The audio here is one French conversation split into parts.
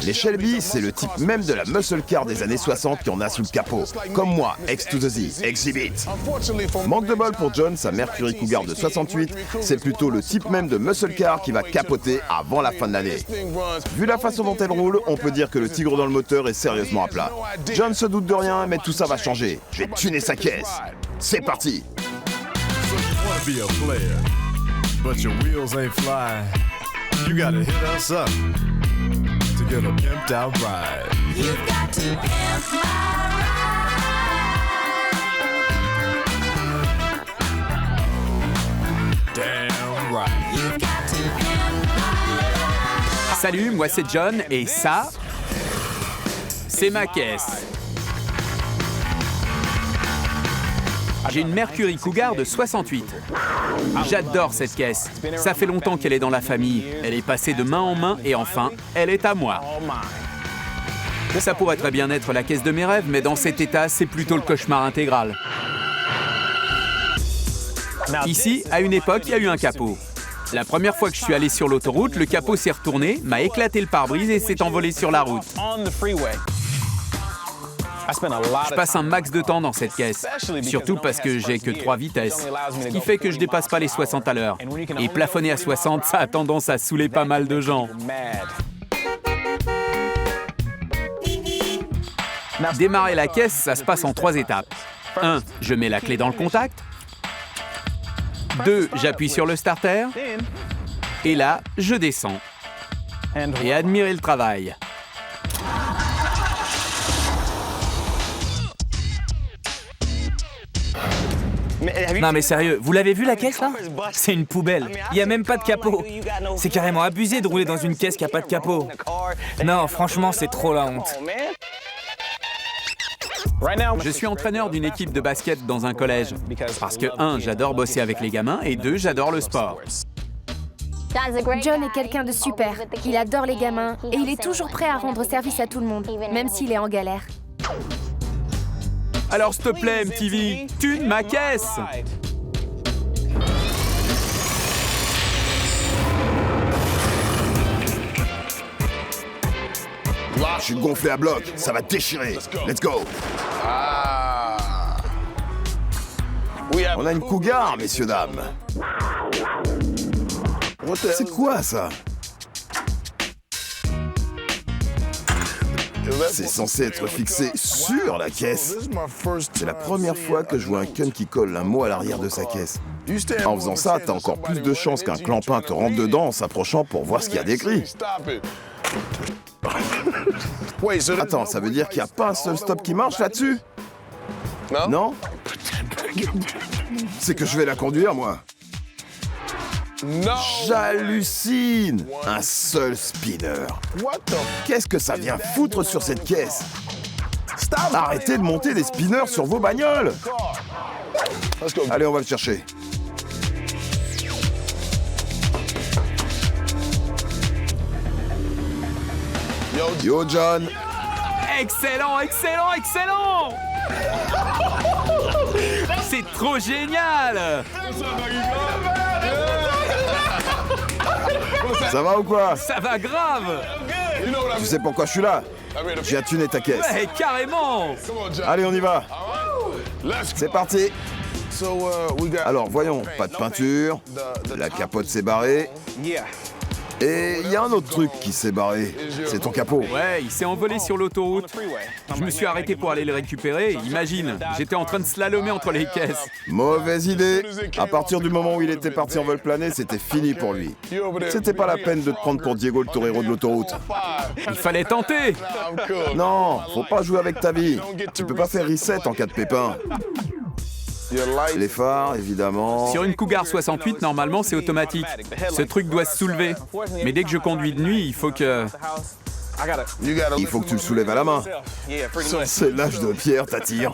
Les Shelby, c'est le type même de la muscle car des années 60 qui en a sous le capot. Comme moi, X to the Z, Exhibit. Manque de bol pour John, sa Mercury Cougar de 68, c'est plutôt le type même de muscle car qui va capoter avant la fin de l'année. Vu la façon dont elle roule, on peut dire que le tigre dans le moteur est sérieusement à plat. John se doute de rien, mais tout ça va changer. Je vais tuner sa caisse. C'est parti! Be a player, but your wheels ain't flying. You gotta hit us up to get a pimped out ride. You've got to pimp my ride. Damn right. You've got to pimp my ride. Salut, moi c'est John et ça, c'est ma caisse. J'ai une Mercury Cougar de 68. J'adore cette caisse. Ça fait longtemps qu'elle est dans la famille. Elle est passée de main en main et enfin, elle est à moi. Ça pourrait très bien être la caisse de mes rêves, mais dans cet état, c'est plutôt le cauchemar intégral. Ici, à une époque, il y a eu un capot. La première fois que je suis allé sur l'autoroute, le capot s'est retourné, m'a éclaté le pare-brise et s'est envolé sur la route. Je passe un max de temps dans cette caisse, surtout parce que j'ai que 3 vitesses, ce qui fait que je dépasse pas les 60 à l'heure. Et plafonner à 60, ça a tendance à saouler pas mal de gens. Démarrer la caisse, ça se passe en 3 étapes. 1, je mets la clé dans le contact. 2, j'appuie sur le starter. Et là, je descends. Et admirez le travail. Non mais sérieux, vous l'avez vu la caisse là? C'est une poubelle, il n'y a même pas de capot. C'est carrément abusé de rouler dans une caisse qui n'a pas de capot. Non, franchement, c'est trop la honte. Je suis entraîneur d'une équipe de basket dans un collège. Parce que 1, j'adore bosser avec les gamins et 2, j'adore le sport. John est quelqu'un de super. Il adore les gamins et il est toujours prêt à rendre service à tout le monde, même s'il est en galère. Alors s'il te plaît, MTV, tune ma caisse! Je suis gonflé à bloc, ça va déchirer. Let's go! On a une Cougar, messieurs, dames. C'est quoi, ça? C'est censé être fixé sur la caisse. C'est la première fois que je vois un Kun qui colle un mot à l'arrière de sa caisse. En faisant ça, t'as encore plus de chances qu'un clampin te rentre dedans en s'approchant pour voir ce qu'il y a d'écrit. Attends, ça veut dire qu'il n'y a pas un seul stop qui marche là-dessus? Non? C'est que je vais la conduire, moi. J'hallucine! Un seul spinner. Qu'est-ce que ça vient foutre sur cette caisse? Arrêtez de monter des spinners sur vos bagnoles! Allez, on va le chercher. Yo, John! Excellent, excellent, excellent! C'est trop génial! Ça va ou quoi? Ça va grave! Tu sais pourquoi je suis là? J'ai à tuner ta caisse. Ouais, carrément! Allez, on y va. C'est parti. Alors, voyons, pas de peinture, la capote s'est barrée. Et il y a un autre truc qui s'est barré. C'est ton capot. Ouais, il s'est envolé sur l'autoroute. Je me suis arrêté pour aller le récupérer. Imagine, j'étais en train de slalomer entre les caisses. Mauvaise idée. À partir du moment où il était parti en vol plané, c'était fini pour lui. C'était pas la peine de te prendre pour Diego le torero de l'autoroute. Il fallait tenter. Non, faut pas jouer avec ta vie. Tu peux pas faire reset en cas de pépin. Les phares, évidemment. Sur une Cougar 68, normalement, c'est automatique. Ce truc doit se soulever. Mais dès que je conduis de nuit, il faut que... Il faut que tu le soulèves à la main. C'est l'âge de pierre, t'attire.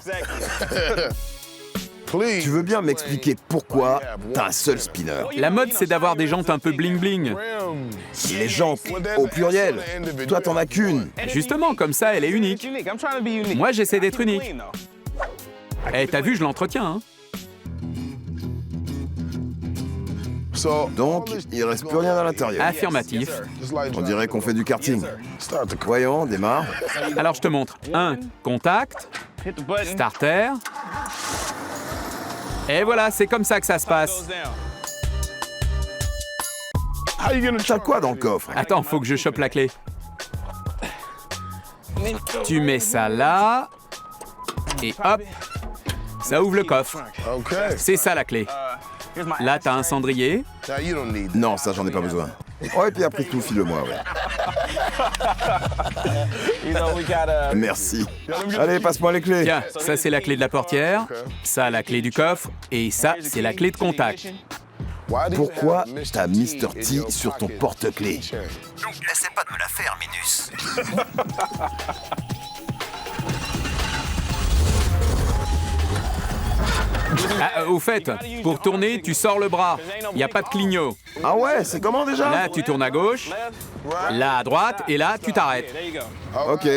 Tu veux bien m'expliquer pourquoi t'as un seul spinner? La mode, c'est d'avoir des jantes un peu bling-bling. Les jantes, au pluriel. Toi, t'en as qu'une. Justement, comme ça, elle est unique. Moi, j'essaie d'être unique. Eh, t'as vu, je l'entretiens, hein? Donc, il reste plus rien à l'intérieur. Affirmatif. On dirait qu'on fait du karting. Voyons, démarre. Alors je te montre. 1. Contact. Starter. Et voilà, c'est comme ça que ça se passe. T'as quoi dans le coffre? Attends, faut que je chope la clé. Tu mets ça là. Et hop, ça ouvre le coffre. C'est ça la clé. Là, t'as un cendrier. Non, ça, j'en ai pas besoin. Oh, et puis après tout, file-le-moi, ouais. Merci. Allez, passe-moi les clés. Tiens, ça c'est la clé de la portière. Ça, la clé du coffre. Et ça, c'est la clé de contact. Pourquoi t'as Mr. T sur ton porte-clés? N'essaie pas de me la faire, Minus. Ah, au fait, pour tourner, tu sors le bras. Il n'y a pas de clignot. Ah ouais, c'est comment déjà? Là, tu tournes à gauche. Là, à droite. Et là, tu t'arrêtes. Ok.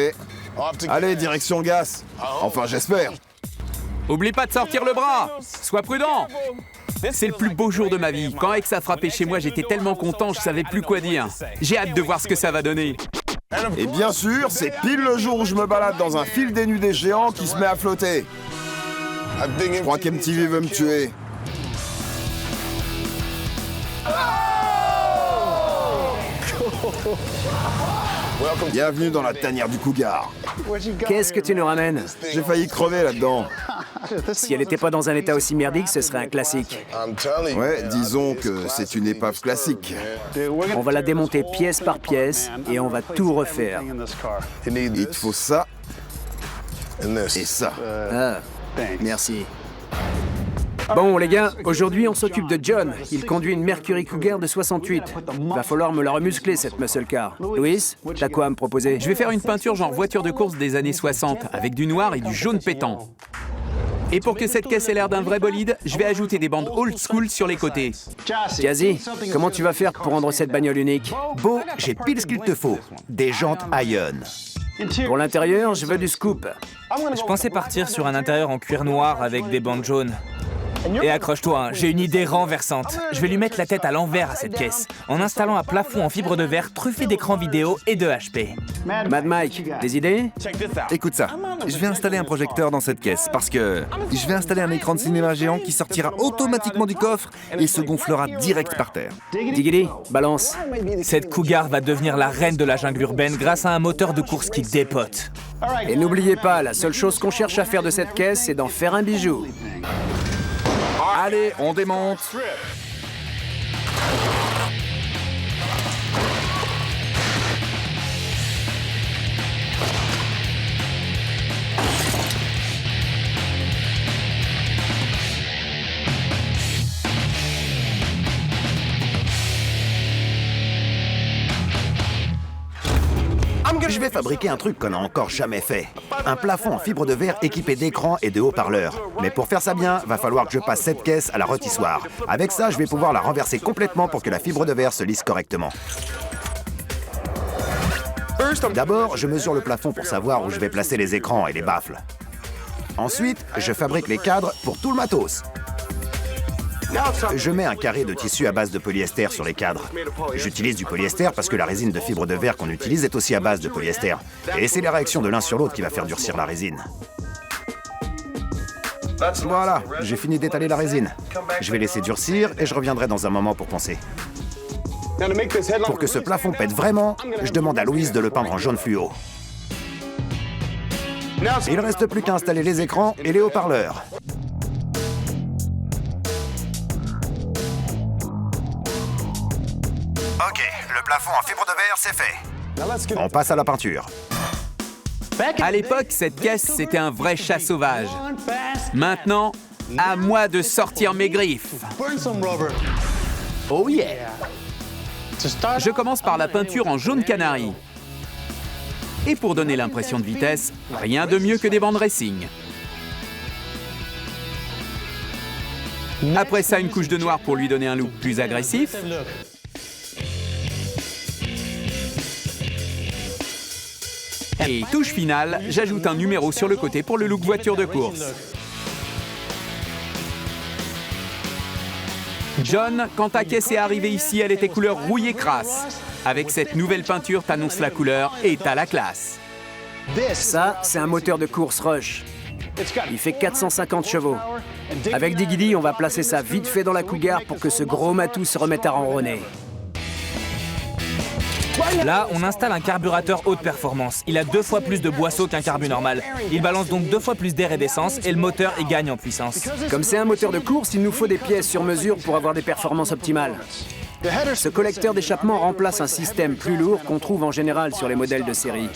Allez, direction gaz. Enfin, j'espère. Oublie pas de sortir le bras. Sois prudent. C'est le plus beau jour de ma vie. Quand X a frappé chez moi, j'étais tellement content, je savais plus quoi dire. J'ai hâte de voir ce que ça va donner. Et bien sûr, c'est pile le jour où je me balade dans un fil dénudé géant qui se met à flotter. Je crois qu'MTV veut me tuer. Bienvenue dans la tanière du cougar. Qu'est-ce que tu nous ramènes? J'ai failli crever là-dedans. Si elle n'était pas dans un état aussi merdique, ce serait un classique. Ouais, disons que c'est une épave classique. On va la démonter pièce par pièce et on va tout refaire. Il te faut ça et ça. Ah, merci. Bon, les gars, aujourd'hui, on s'occupe de John. Il conduit une Mercury Cougar de 68. Va falloir me la remuscler, cette muscle car. Louis, t'as quoi à me proposer? Je vais faire une peinture genre voiture de course des années 60, avec du noir et du jaune pétant. Et pour que cette caisse ait l'air d'un vrai bolide, je vais ajouter des bandes old school sur les côtés. Jazzy, comment tu vas faire pour rendre cette bagnole unique? Beau, j'ai pile ce qu'il te faut. Des jantes Ion. Pour l'intérieur, je veux du scoop. Je pensais partir sur un intérieur en cuir noir avec des bandes jaunes. Et accroche-toi, hein, j'ai une idée renversante. Je vais lui mettre la tête à l'envers à cette caisse, en installant un plafond en fibre de verre truffé d'écrans vidéo et de HP. Mad Mike, des idées? Écoute ça, je vais installer un projecteur dans cette caisse parce que je vais installer un écran de cinéma géant qui sortira automatiquement du coffre et se gonflera direct par terre. Diggity, balance. Cette Cougar va devenir la reine de la jungle urbaine grâce à un moteur de course qui dépote. Et n'oubliez pas, la seule chose qu'on cherche à faire de cette caisse, c'est d'en faire un bijou. Allez, on démonte. Je vais fabriquer un truc qu'on n'a encore jamais fait. Un plafond en fibre de verre équipé d'écran et de haut-parleurs. Mais pour faire ça bien, va falloir que je passe cette caisse à la rôtissoire. Avec ça, je vais pouvoir la renverser complètement pour que la fibre de verre se lisse correctement. D'abord, je mesure le plafond pour savoir où je vais placer les écrans et les baffles. Ensuite, je fabrique les cadres pour tout le matos. Je mets un carré de tissu à base de polyester sur les cadres. J'utilise du polyester parce que la résine de fibre de verre qu'on utilise est aussi à base de polyester. Et c'est la réaction de l'un sur l'autre qui va faire durcir la résine. Voilà, j'ai fini d'étaler la résine. Je vais laisser durcir et je reviendrai dans un moment pour poncer. Pour que ce plafond pète vraiment, je demande à Louise de le peindre en jaune fluo. Il ne reste plus qu'à installer les écrans et les haut-parleurs. Ok, le plafond en fibre de verre, c'est fait. On passe à la peinture. À l'époque, cette caisse, c'était un vrai chat sauvage. Maintenant, à moi de sortir mes griffes. Oh yeah! Je commence par la peinture en jaune canari. Et pour donner l'impression de vitesse, rien de mieux que des bandes racing. Après ça, une couche de noir pour lui donner un look plus agressif. Et touche finale, j'ajoute un numéro sur le côté pour le look voiture de course. John, quand ta caisse est arrivée ici, elle était couleur rouille et crasse. Avec cette nouvelle peinture, t'annonces la couleur et t'as la classe. Ça, c'est un moteur de course Rush. Il fait 450 chevaux. Avec Diggity, on va placer ça vite fait dans la Cougar pour que ce gros matou se remette à ronronner. Là, on installe un carburateur haute performance. Il a 2 fois plus de boisseau qu'un carbu normal. Il balance donc 2 fois plus d'air et d'essence et le moteur y gagne en puissance. Comme c'est un moteur de course, il nous faut des pièces sur mesure pour avoir des performances optimales. Ce collecteur d'échappement remplace un système plus lourd qu'on trouve en général sur les modèles de série.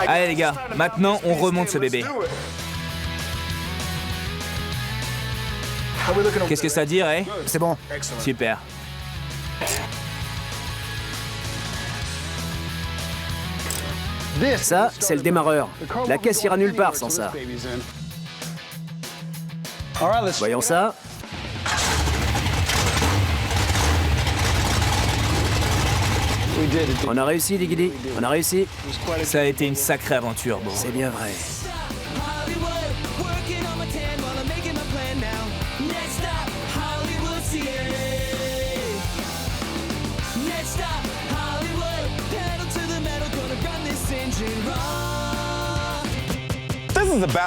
Allez les gars, maintenant on remonte ce bébé. Qu'est-ce que ça dit, Ray? C'est bon. Super. Ça, c'est le démarreur. La caisse ira nulle part sans ça. Voyons ça. On a réussi, Diggity. On a réussi. Ça a été une sacrée aventure, bon. C'est bien vrai.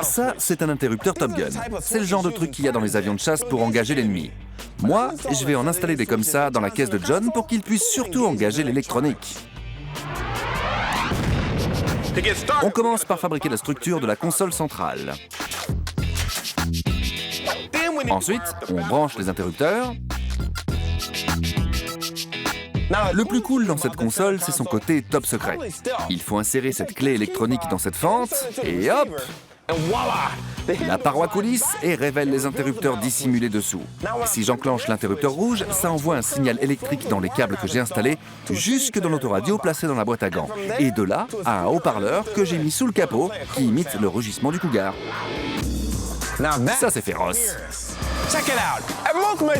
Ça, c'est un interrupteur Top Gun. C'est le genre de truc qu'il y a dans les avions de chasse pour engager l'ennemi. Moi, je vais en installer des comme ça dans la caisse de John pour qu'il puisse surtout engager l'électronique. On commence par fabriquer la structure de la console centrale. Ensuite, on branche les interrupteurs. Le plus cool dans cette console, c'est son côté top secret. Il faut insérer cette clé électronique dans cette fente, et hop! La paroi coulisse et révèle les interrupteurs dissimulés dessous. Si j'enclenche l'interrupteur rouge, ça envoie un signal électrique dans les câbles que j'ai installés, jusque dans l'autoradio placé dans la boîte à gants. Et de là à un haut-parleur que j'ai mis sous le capot, qui imite le rugissement du Cougar. Ça, c'est féroce.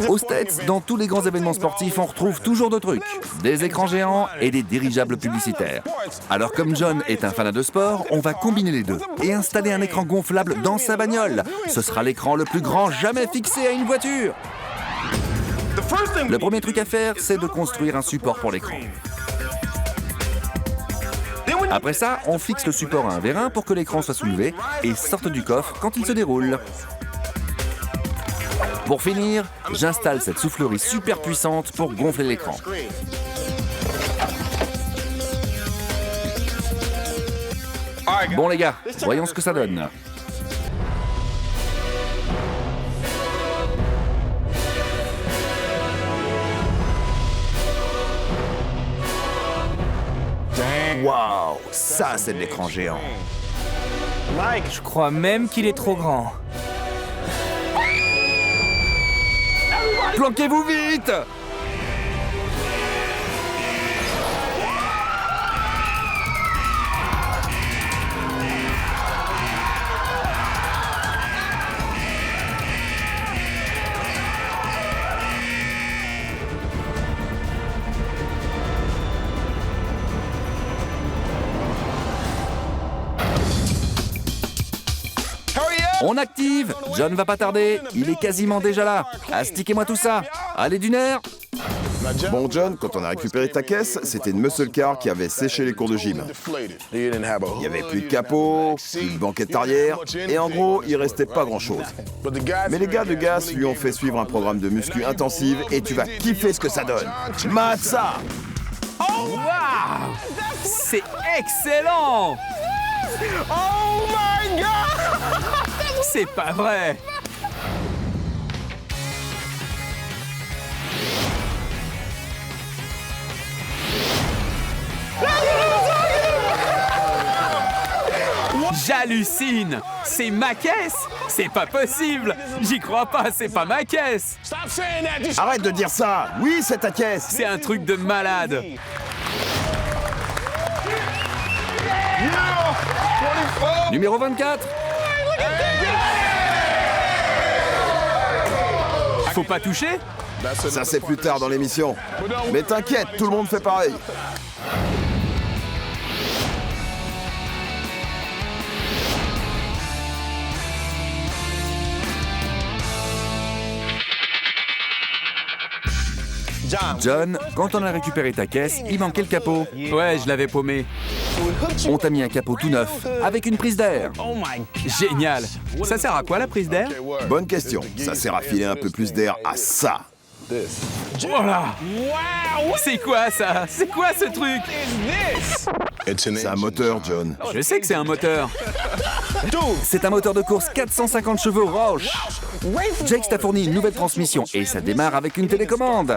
Aux States, dans tous les grands événements sportifs, on retrouve toujours deux trucs. Des écrans géants et des dirigeables publicitaires. Alors comme John est un fanat de sport, on va combiner les deux et installer un écran gonflable dans sa bagnole. Ce sera l'écran le plus grand jamais fixé à une voiture. Le premier truc à faire, c'est de construire un support pour l'écran. Après ça, on fixe le support à un vérin pour que l'écran soit soulevé et sorte du coffre quand il se déroule. Pour finir, j'installe cette soufflerie super puissante pour gonfler l'écran. Bon les gars, voyons ce que ça donne. Waouh, ça c'est de l'écran géant. Je crois même qu'il est trop grand. Planquez-vous vite! On active! John va pas tarder, il est quasiment déjà là. Astiquez-moi tout ça. Allez d'une heure. Bon John, quand on a récupéré ta caisse, c'était une muscle car qui avait séché les cours de gym. Il y avait plus de capot, plus de banquette arrière, et en gros, il restait pas grand-chose. Mais les gars de Gas lui ont fait suivre un programme de muscu intensive et tu vas kiffer ce que ça donne. Mate ça! Waouh! C'est excellent! Oh my god! C'est pas vrai! J'hallucine! C'est ma caisse! C'est pas possible! J'y crois pas, c'est pas ma caisse! Arrête de dire ça! Oui, c'est ta caisse! C'est un truc de malade! Numéro 24. Faut pas toucher? Ça c'est plus tard dans l'émission. Mais t'inquiète, tout le monde fait pareil. John, quand on a récupéré ta caisse, il manquait le capot. Ouais, je l'avais paumé. On t'a mis un capot tout neuf, avec une prise d'air. Génial. Ça sert à quoi la prise d'air? Bonne question. Ça sert à filer un peu plus d'air à ça. Voilà. C'est quoi ça? C'est quoi ce truc? C'est un moteur, John. Je sais que c'est un moteur. C'est un moteur de course 450 chevaux Roush. Jakes t'a fourni une nouvelle transmission et ça démarre avec une télécommande.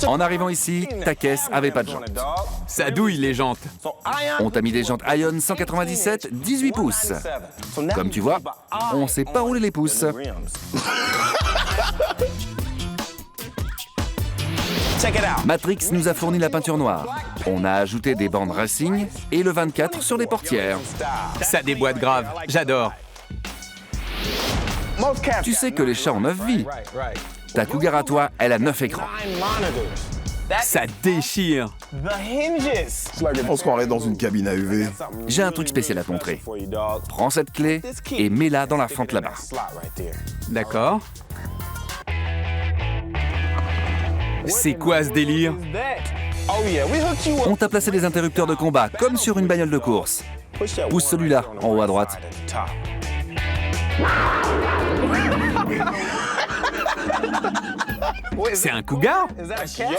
En arrivant ici, ta caisse avait pas de jantes. Ça douille les jantes. On t'a mis des jantes Ion 197 18 pouces. Comme tu vois, on sait pas rouler les pouces. Matrix nous a fourni la peinture noire. On a ajouté des bandes racing et le 24 sur les portières. Ça déboîte grave. J'adore. Tu sais que les chats ont 9 vies. Ta Cougar à toi, elle a 9 écrans. Ça déchire. On se croirait dans une cabine à UV. J'ai un truc spécial à te montrer. Prends cette clé et mets-la dans la fente là-bas. D'accord. C'est quoi ce délire? On t'a placé des interrupteurs de combat, comme sur une bagnole de course. Pousse celui-là, en haut à droite. C'est un Cougar?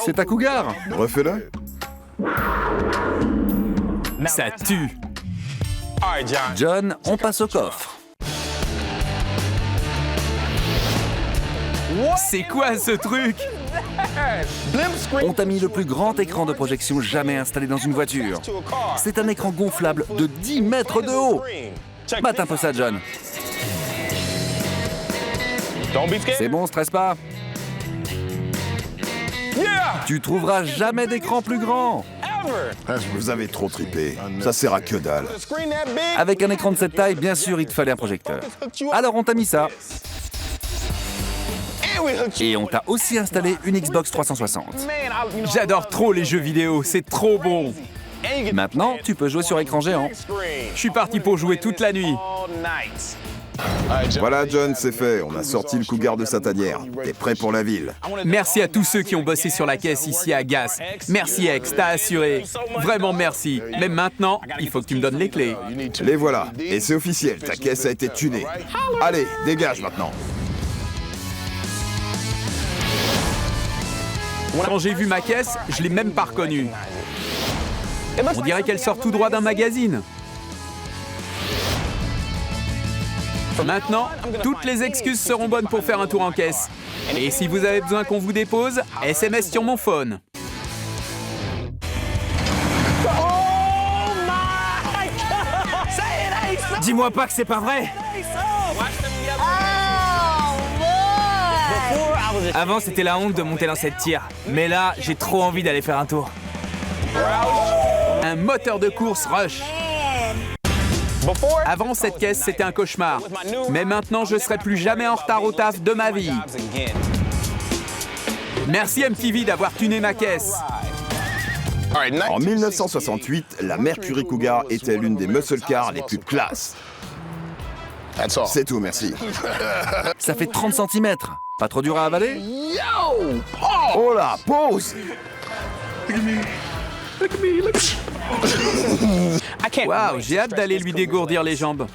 C'est ta Cougar. Refais-le. Ça tue. John, on passe au coffre. C'est quoi ce truc? On t'a mis le plus grand écran de projection jamais installé dans une voiture. C'est un écran gonflable de 10 mètres de haut. Mate un peu ça, John. C'est bon, stresse pas. Tu trouveras jamais d'écran plus grand. Vous avez trop tripé. Ça sert à que dalle. Avec un écran de cette taille, bien sûr, il te fallait un projecteur. Alors on t'a mis ça. Et on t'a aussi installé une Xbox 360. J'adore trop les jeux vidéo, c'est trop bon. Maintenant, tu peux jouer sur écran géant. Je suis parti pour jouer toute la nuit. Voilà, John, c'est fait. On a sorti le Cougar de sa tanière. T'es prêt pour la ville. Merci à tous ceux qui ont bossé sur la caisse ici à Gas. Merci X, t'as assuré. Vraiment merci. Mais maintenant, il faut que tu me donnes les clés. Les voilà. Et c'est officiel, ta caisse a été tunée. Allez, dégage maintenant. Quand j'ai vu ma caisse, je l'ai même pas reconnue. On dirait qu'elle sort tout droit d'un magazine. Maintenant, toutes les excuses seront bonnes pour faire un tour en caisse. Et si vous avez besoin qu'on vous dépose, SMS sur mon phone. Dis-moi pas que c'est pas vrai. Avant, c'était la honte de monter dans cette tire. Mais là, j'ai trop envie d'aller faire un tour. Un moteur de course Rush. Avant, cette caisse, c'était un cauchemar. Mais maintenant, je serai plus jamais en retard au taf de ma vie. Merci MTV d'avoir tuné ma caisse. En 1968, la Mercury Cougar était l'une des muscle cars les plus classe. C'est tout, merci. Ça fait 30 cm. Pas trop dur à avaler? Oh là, pause! Waouh, j'ai hâte d'aller lui dégourdir les jambes.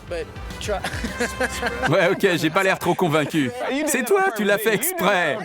Ouais, ok, j'ai pas l'air trop convaincu. C'est toi, tu l'as fait exprès.